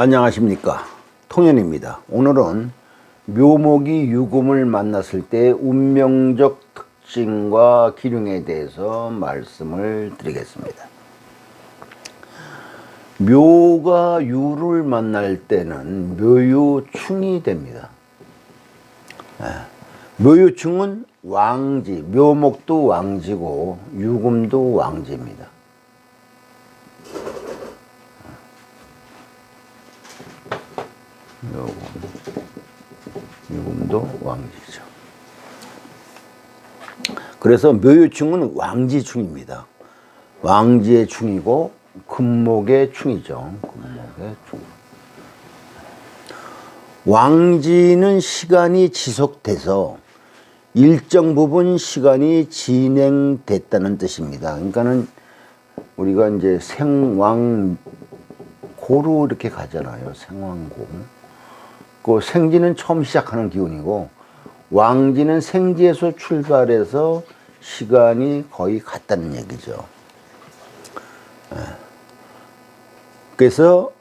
안녕하십니까, 통연입니다. 오늘은 묘목이 유금을 만났을 때 운명적 특징과 기륭에 대해서 말씀을 드리겠습니다. 묘가 유를 만날 때는 묘유충이 됩니다. 묘유충은 왕지, 묘목도 왕지고 유금도 왕지입니다. 유금도 왕지죠. 그래서 묘유충은 왕지충입니다. 왕지의 충이고 금목의 충이죠. 금목의 충. 왕지는 시간이 지속돼서 일정 부분 시간이 진행됐다는 뜻입니다. 그러니까는 우리가 이제 생왕고로 이렇게 가잖아요. 생왕고. 그 생지는 처음 시작하는 기운이고 왕지는 생지에서 출발해서 시간이 거의 같다는 얘기죠. 그래서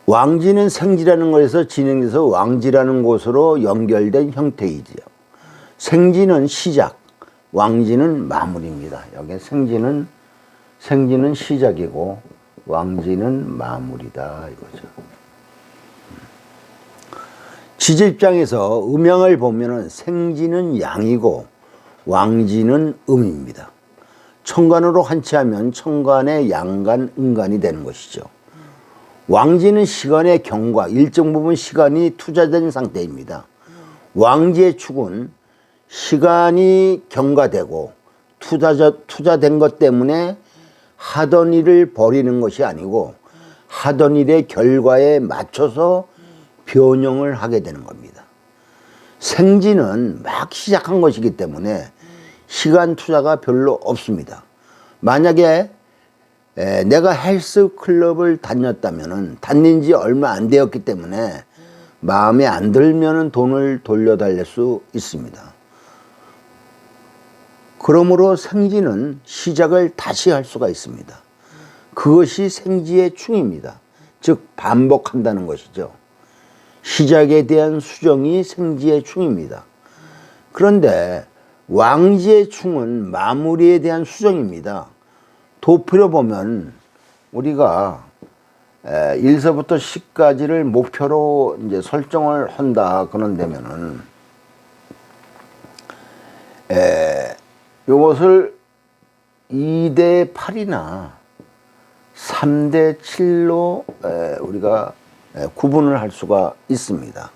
왕지는 생지라는 것에서 진행돼서 왕지라는 곳으로 연결된 형태이지요. 생지는 시작, 왕지는 마무리입니다. 여기 생지는 시작이고 왕지는 마무리다 이거죠. 지지 입장에서 음양을 보면은 생지는 양이고 왕지는 음입니다. 천간으로 한치하면 천간의 양간, 음간이 되는 것이죠. 왕지는 시간의 경과, 일정 부분 시간이 투자된 상태입니다. 왕지의 축은 시간이 경과되고 투자된 것 때문에 하던 일을 버리는 것이 아니고 하던 일의 결과에 맞춰서 변형을 하게 되는 겁니다. 생지는 막 시작한 것이기 때문에 시간 투자가 별로 없습니다. 만약에 내가 헬스클럽을 다녔다면 다닌 지 얼마 안 되었기 때문에 마음에 안 들면 돈을 돌려달랠 수 있습니다. 그러므로 생지는 시작을 다시 할 수가 있습니다. 그것이 생지의 충입니다. 즉 반복한다는 것이죠. 시작에 대한 수정이 생지의 충입니다. 그런데 왕지의 충은 마무리에 대한 수정입니다. 도표로 보면 우리가 1서부터 10까지를 목표로 이제 설정을 한다 그런다면은 요것을 2대 8이나 3대 7로 우리가 구분을 할 수가 있습니다.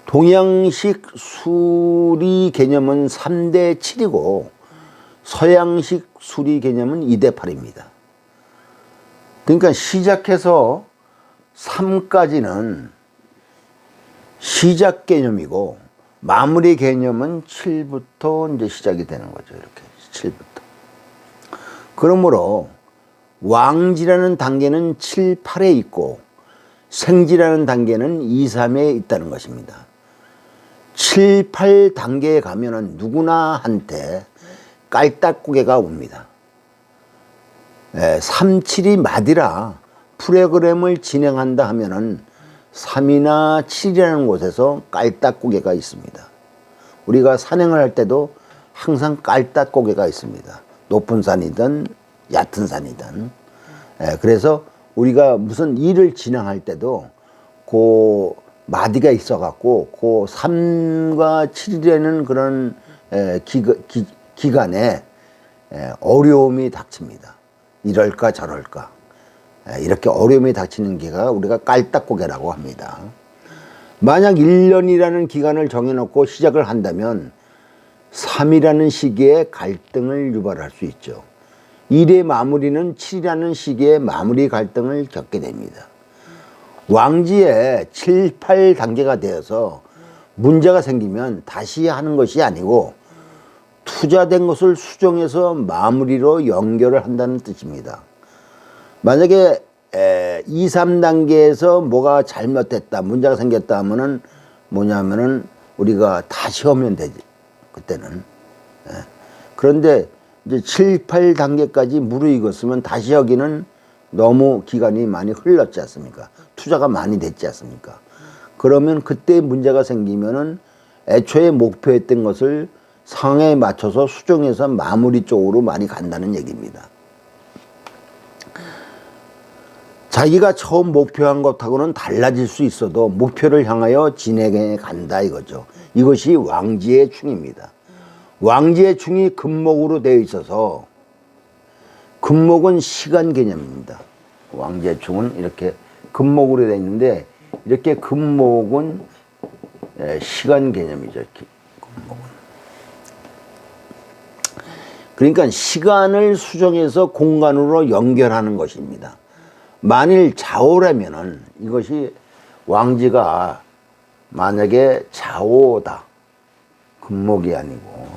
동양식 수리 개념은 3대 7이고 서양식 수리 개념은 2대 8입니다. 그러니까 시작해서 3까지는 시작 개념이고 마무리 개념은 7부터 이제 시작이 되는 거죠. 이렇게 7부터. 그러므로 왕지라는 단계는 7, 8에 있고 생지라는 단계는 2, 3에 있다는 것입니다. 7, 8 단계에 가면은 누구나 한테 깔딱고개가 옵니다. 3, 7이 맞이라 프로그램을 진행한다 하면은 3이나 7이라는 곳에서 깔딱고개가 있습니다. 우리가 산행을 할 때도 항상 깔딱고개가 있습니다. 높은 산이든 얕은 산이든. 그래서 우리가 무슨 일을 진행할 때도 그 마디가 있어 갖고 그 3과 7이라는 그런 기간에 어려움이 닥칩니다. 이럴까 저럴까 이렇게 어려움이 닥치는 기가 우리가 깔딱고개라고 합니다. 만약 1년이라는 기간을 정해놓고 시작을 한다면 3이라는 시기에 갈등을 유발할 수 있죠. 1의 마무리는 7이라는 시기에 마무리 갈등을 겪게 됩니다. 왕지에 7, 8 단계가 되어서 문제가 생기면 다시 하는 것이 아니고 투자된 것을 수정해서 마무리로 연결을 한다는 뜻입니다. 만약에 2, 3단계에서 뭐가 잘못됐다, 문제가 생겼다 하면은 뭐냐면은 우리가 다시 하면 되지, 그때는. 그런데 이제 7, 8단계까지 무르익었으면 다시 여기는 너무 기간이 많이 흘렀지 않습니까? 투자가 많이 됐지 않습니까? 그러면 그때 문제가 생기면은 애초에 목표했던 것을 상황에 맞춰서 수정해서 마무리 쪽으로 많이 간다는 얘기입니다. 자기가 처음 목표한 것하고는 달라질 수 있어도 목표를 향하여 진행해 간다 이거죠. 이것이 왕지의 충입니다. 왕지의 충이 금목으로 되어 있어서 금목은 시간 개념입니다. 왕지의 충은 이렇게 금목으로 되어 있는데 이렇게 금목은 시간 개념이죠. 금목은. 그러니까 시간을 수정해서 공간으로 연결하는 것입니다. 만일 좌오라면은 이것이 왕지가 만약에 좌오다. 금목이 아니고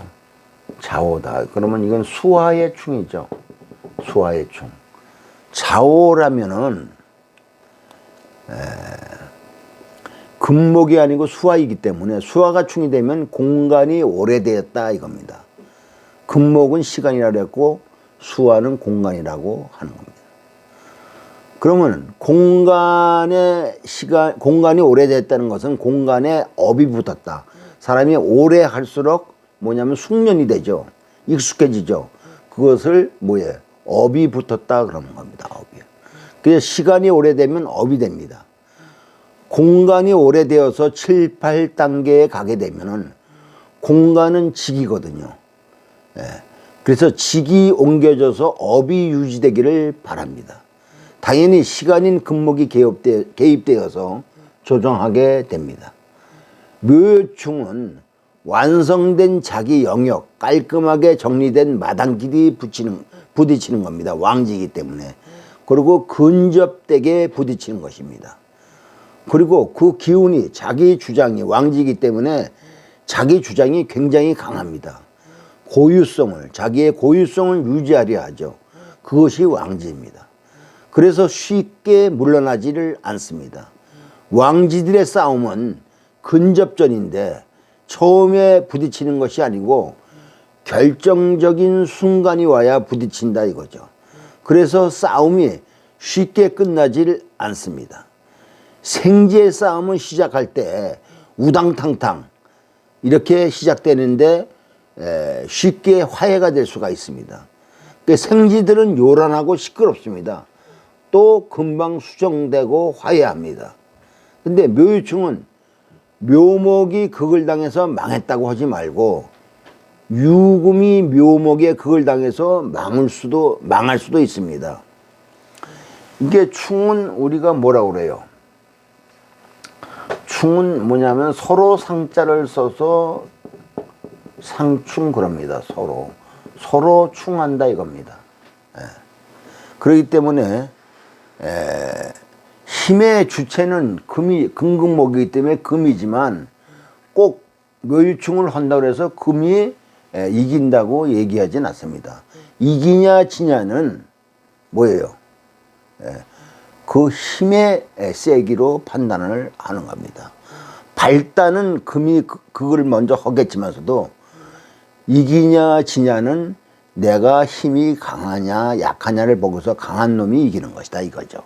좌오다. 그러면 이건 수화의 충이죠. 수화의 충. 좌오라면은 금목이 아니고 수화이기 때문에 수화가 충이 되면 공간이 오래되었다 이겁니다. 금목은 시간이라고 했고 수화는 공간이라고 하는 겁니다. 그러면 공간이 오래됐다는 것은 공간에 업이 붙었다. 사람이 오래 할수록 뭐냐면 숙련이 되죠. 익숙해지죠. 그것을 뭐예요? 업이 붙었다 그러는 겁니다. 업이. 그래서 시간이 오래되면 업이 됩니다. 공간이 오래되어서 7, 8단계에 가게 되면은 공간은 직이거든요. 예. 그래서 직이 옮겨져서 업이 유지되기를 바랍니다. 당연히 시간인 금목이 개입되어서 조정하게 됩니다. 묘충은 완성된 자기 영역, 깔끔하게 정리된 마당길이 부딪히는 겁니다. 왕지이기 때문에. 그리고 근접되게 부딪히는 것입니다. 그리고 그 기운이 자기 주장이 왕지이기 때문에 자기 주장이 굉장히 강합니다. 자기의 고유성을 유지하려 하죠. 그것이 왕지입니다. 그래서 쉽게 물러나지를 않습니다. 왕지들의 싸움은 근접전인데 처음에 부딪히는 것이 아니고 결정적인 순간이 와야 부딪힌다 이거죠. 그래서 싸움이 쉽게 끝나질 않습니다. 생지의 싸움은 시작할 때 우당탕탕 이렇게 시작되는데 쉽게 화해가 될 수가 있습니다. 생지들은 요란하고 시끄럽습니다. 또 금방 수정되고 화해합니다. 근데 묘유충은 묘목이 극을 당해서 망했다고 하지 말고 유금이 묘목에 극을 당해서 망할 수도 있습니다. 이게 충은 우리가 뭐라고 그래요? 충은 뭐냐면 서로 상자를 써서 상충 그럽니다. 서로 충한다 이겁니다. 그렇기 때문에 힘의 주체는 금극목이기 때문에 금이지만 꼭 묘유충을 한다고 해서 금이 이긴다고 얘기하진 않습니다. 이기냐 지냐는 뭐예요? 그 힘의 세기로 판단을 하는 겁니다. 발단은 금이 그걸 먼저 하겠지만서도 이기냐 지냐는 내가 힘이 강하냐 약하냐를 보고서 강한 놈이 이기는 것이다 이거죠.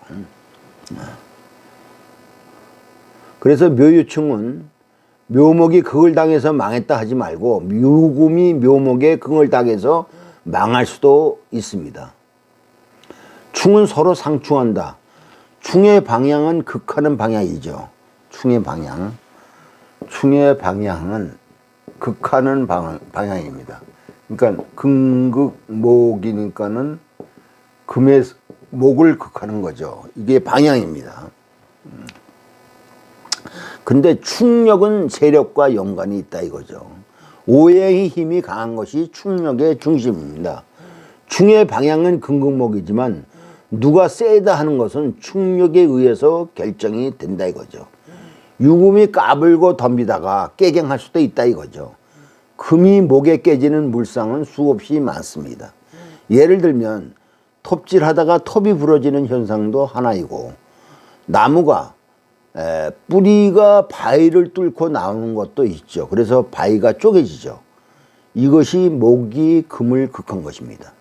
그래서 묘유충은 묘목이 극을 당해서 망했다 하지 말고 유금이 묘목에 극을 당해서 망할 수도 있습니다. 충은 서로 상충한다. 충의 방향은 극하는 방향이죠. 충의 방향은 극하는 방향입니다. 그러니까 금극목이니까는 금의 목을 극하는 거죠. 이게 방향입니다. 근데 충력은 세력과 연관이 있다 이거죠. 오행의 힘이 강한 것이 충력의 중심입니다. 충의 방향은 금극목이지만 누가 세다 하는 것은 충력에 의해서 결정이 된다 이거죠. 유금이 까불고 덤비다가 깨갱할 수도 있다 이거죠. 금이 목에 깨지는 물상은 수없이 많습니다. 예를 들면 톱질하다가 톱이 부러지는 현상도 하나이고 나무가 뿌리가 바위를 뚫고 나오는 것도 있죠. 그래서 바위가 쪼개지죠. 이것이 목이 금을 극한 것입니다.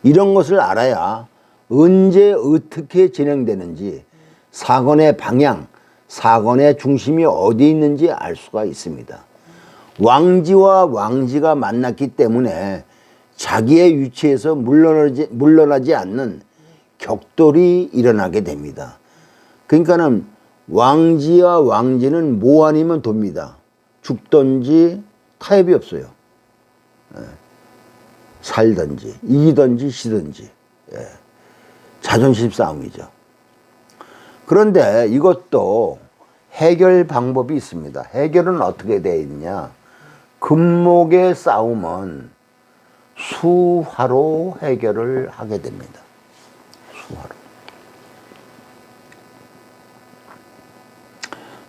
이런 것을 알아야 언제 어떻게 진행되는지 사건의 방향, 사건의 중심이 어디 있는지 알 수가 있습니다. 왕지와 왕지가 만났기 때문에 자기의 위치에서 물러나지 않는 격돌이 일어나게 됩니다. 그러니까는 왕지와 왕지는 뭐 아니면 돕니다. 죽든지 타협이 없어요. 살든지 이기든지 지든지 자존심 싸움이죠. 그런데 이것도 해결 방법이 있습니다. 해결은 어떻게 되어 있냐? 금목의 싸움은 수화로 해결을 하게 됩니다. 수화로.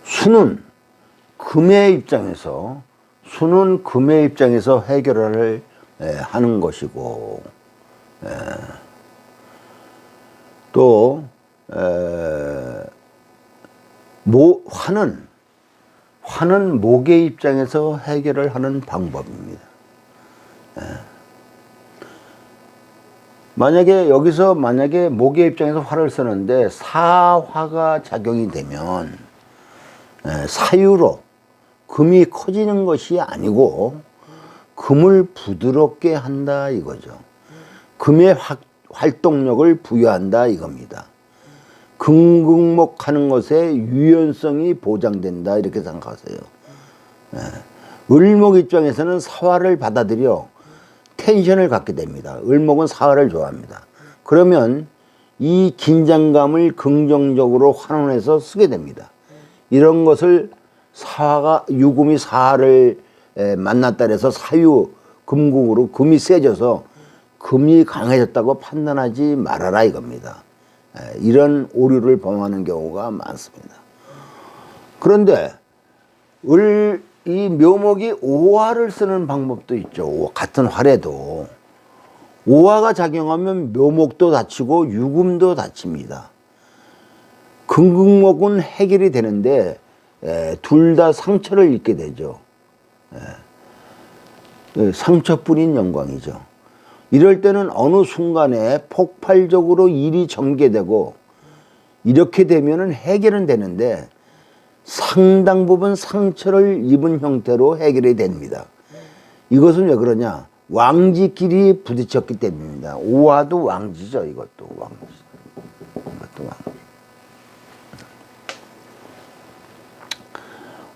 수는 금의 입장에서 해결을 하는 것이고, 또 화는 목의 입장에서 해결을 하는 방법입니다. 여기서 만약에 목의 입장에서 화를 쓰는데 사화가 작용이 되면 사유로 금이 커지는 것이 아니고 금을 부드럽게 한다 이거죠. 금의 활동력을 부여한다 이겁니다. 금극목하는 것에 유연성이 보장된다 이렇게 생각하세요. 을목 입장에서는 사화를 받아들여 텐션을 갖게 됩니다. 을목은 사화를 좋아합니다. 그러면 이 긴장감을 긍정적으로 환원해서 쓰게 됩니다. 이런 것을 유금이 사화를 만났다 해서 사유 금국으로 금이 세져서 금이 강해졌다고 판단하지 말아라 이겁니다. 이런 오류를 범하는 경우가 많습니다. 그런데 이 묘목이 오화를 쓰는 방법도 있죠. 같은 화래도 오화가 작용하면 묘목도 다치고 유금도 다칩니다. 금극목은 해결이 되는데 둘 다 상처를 입게 되죠. 상처뿐인 영광이죠. 이럴 때는 어느 순간에 폭발적으로 일이 전개되고 이렇게 되면은 해결은 되는데 상당 부분 상처를 입은 형태로 해결이 됩니다. 이것은 왜 그러냐? 왕지끼리 부딪혔기 때문입니다. 오화도 왕지죠. 이것도 왕지.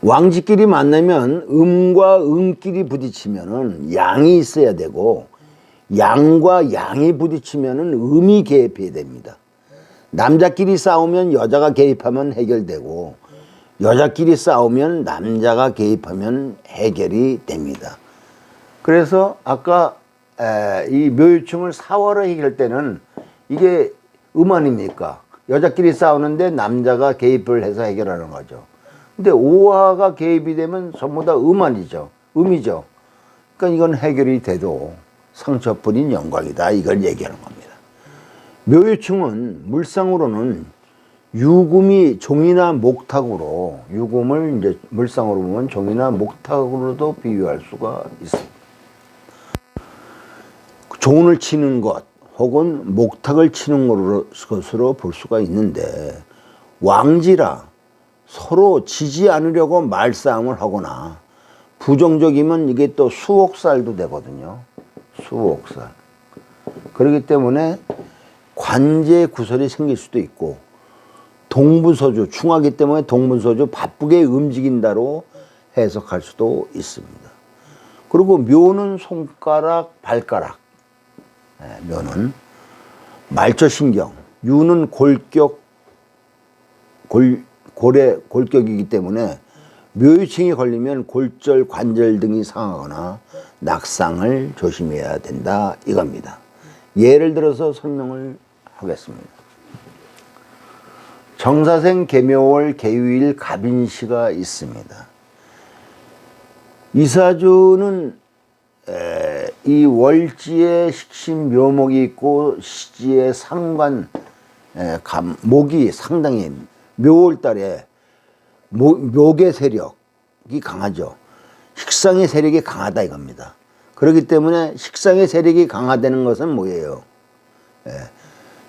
왕지끼리 만나면 음과 음끼리 부딪히면은 양이 있어야 되고 양과 양이 부딪히면은 음이 개입해야 됩니다. 남자끼리 싸우면 여자가 개입하면 해결되고 여자끼리 싸우면 남자가 개입하면 해결이 됩니다. 그래서 아까 이 묘유충을 사화로 해결할 때는 이게 음 아닙니까? 여자끼리 싸우는데 남자가 개입을 해서 해결하는 거죠. 근데 오화가 개입이 되면 전부 다 음이죠. 그러니까 이건 해결이 돼도 상처뿐인 영광이다. 이걸 얘기하는 겁니다. 묘유충은 물상으로는 유금이 종이나 목탁으로, 유금을 이제 물상으로 보면 종이나 목탁으로도 비유할 수가 있습니다. 종을 치는 것 혹은 목탁을 치는 것으로 볼 수가 있는데 왕지라 서로 지지 않으려고 말싸움을 하거나 부정적이면 이게 또 수옥살도 되거든요. 수옥살. 그렇기 때문에 관제 구설이 생길 수도 있고 동분서주, 충하기 때문에 동분서주 바쁘게 움직인다로 해석할 수도 있습니다. 그리고 묘는 손가락, 발가락. 묘는 말초신경, 유는 골격이기 때문에 묘유충이 걸리면 골절, 관절 등이 상하거나 낙상을 조심해야 된다 이겁니다. 예를 들어서 설명을 하겠습니다. 정사생 계묘월 계유일 갑인시가 있습니다. 이사주는 이 월지에 식신 묘목이 있고 시지에 상관 목이 상당히 묘월달에 묘의 세력이 강하죠. 식상의 세력이 강하다 이겁니다. 그렇기 때문에 식상의 세력이 강화되는 것은 뭐예요?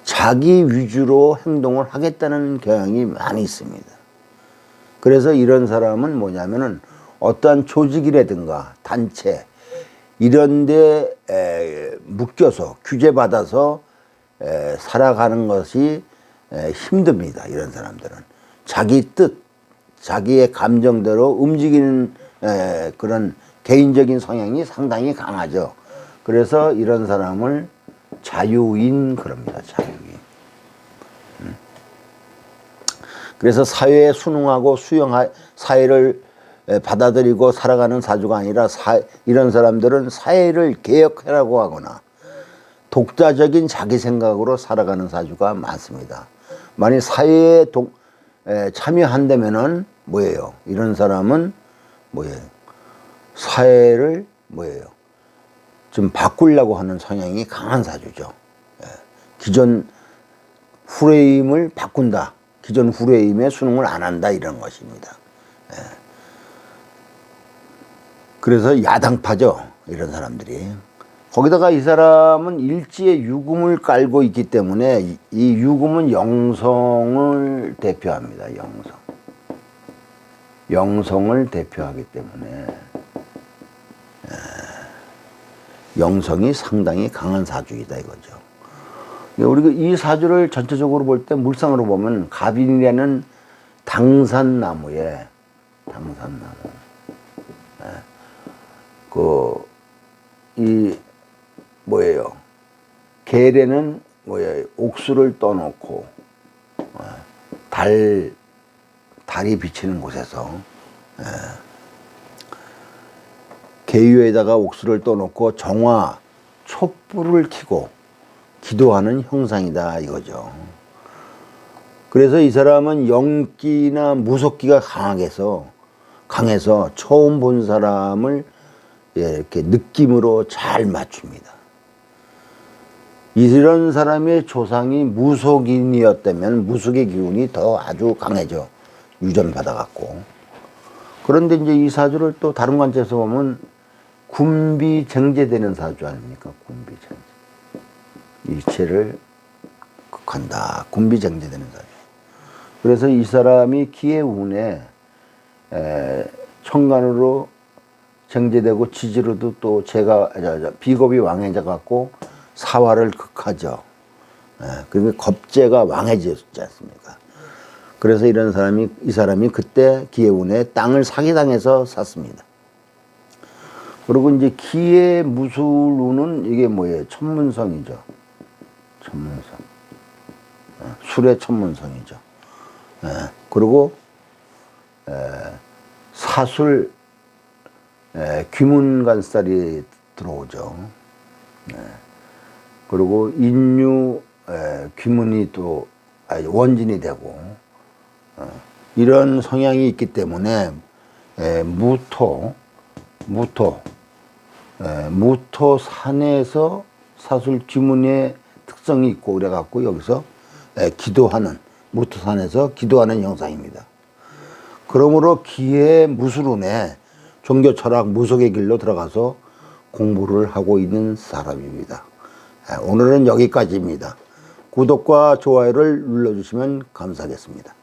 자기 위주로 행동을 하겠다는 경향이 많이 있습니다. 그래서 이런 사람은 뭐냐면은 어떠한 조직이라든가 단체 이런 데 묶여서 규제받아서 살아가는 것이 힘듭니다. 이런 사람들은 자기 뜻, 자기의 감정대로 움직이는 그런 개인적인 성향이 상당히 강하죠. 그래서 이런 사람을 자유인 그럽니다. 자유인. 그래서 사회에 순응하고 사회를 받아들이고 살아가는 사주가 아니라 이런 사람들은 사회를 개혁하라고 하거나 독자적인 자기 생각으로 살아가는 사주가 많습니다. 만약 사회에 참여한다면은 뭐예요? 이런 사람은 뭐예요? 사회를 뭐예요? 좀 바꾸려고 하는 성향이 강한 사주죠. 기존 프레임을 바꾼다. 기존 프레임에 순응을 안 한다 이런 것입니다. 그래서 야당파죠. 이런 사람들이. 거기다가 이 사람은 일지에 유금을 깔고 있기 때문에 이 유금은 영성을 대표합니다. 영성을 대표하기 때문에 영성이 상당히 강한 사주이다 이거죠. 우리가 이 사주를 전체적으로 볼 때 물상으로 보면 갑인이라는 당산나무에 뭐예요? 계래는 뭐예요? 옥수를 떠놓고 달이 비치는 곳에서 계유에다가 옥수를 떠놓고 정화 촛불을 켜고 기도하는 형상이다 이거죠. 그래서 이 사람은 영기나 무속기가 강해서 처음 본 사람을 이렇게 느낌으로 잘 맞춥니다. 이런 사람의 조상이 무속인이었다면 무속의 기운이 더 아주 강해져 유전받아 갖고. 그런데 이제 이 사주를 또 다른 관점에서 보면 군비쟁제되는 사주 아닙니까? 군비쟁제. 일체를 극한다. 군비쟁제되는 사주. 그래서 이 사람이 기해운에 천간으로 쟁제되고 지지로도 또 비겁이 왕해져 갖고 사화를 극하죠. 그러면 겁재가 왕해지지 않습니까? 그래서 이 사람이 그때 기해운에 땅을 사기당해서 샀습니다. 그리고 이제 기해 무술운은 이게 뭐예요? 천문성이죠. 천문성. 술의 천문성이죠. 그리고 사술 귀문간살이 들어오죠. 그리고 인유 귀문이 또 원진이 되고 이런 성향이 있기 때문에 무토산에서 사술 귀문의 특성이 있고 그래갖고 여기서 기도하는 무토산에서 기도하는 형상입니다. 그러므로 기해 무술운에 종교 철학 무속의 길로 들어가서 공부를 하고 있는 사람입니다. 오늘은 여기까지입니다. 구독과 좋아요를 눌러주시면 감사하겠습니다.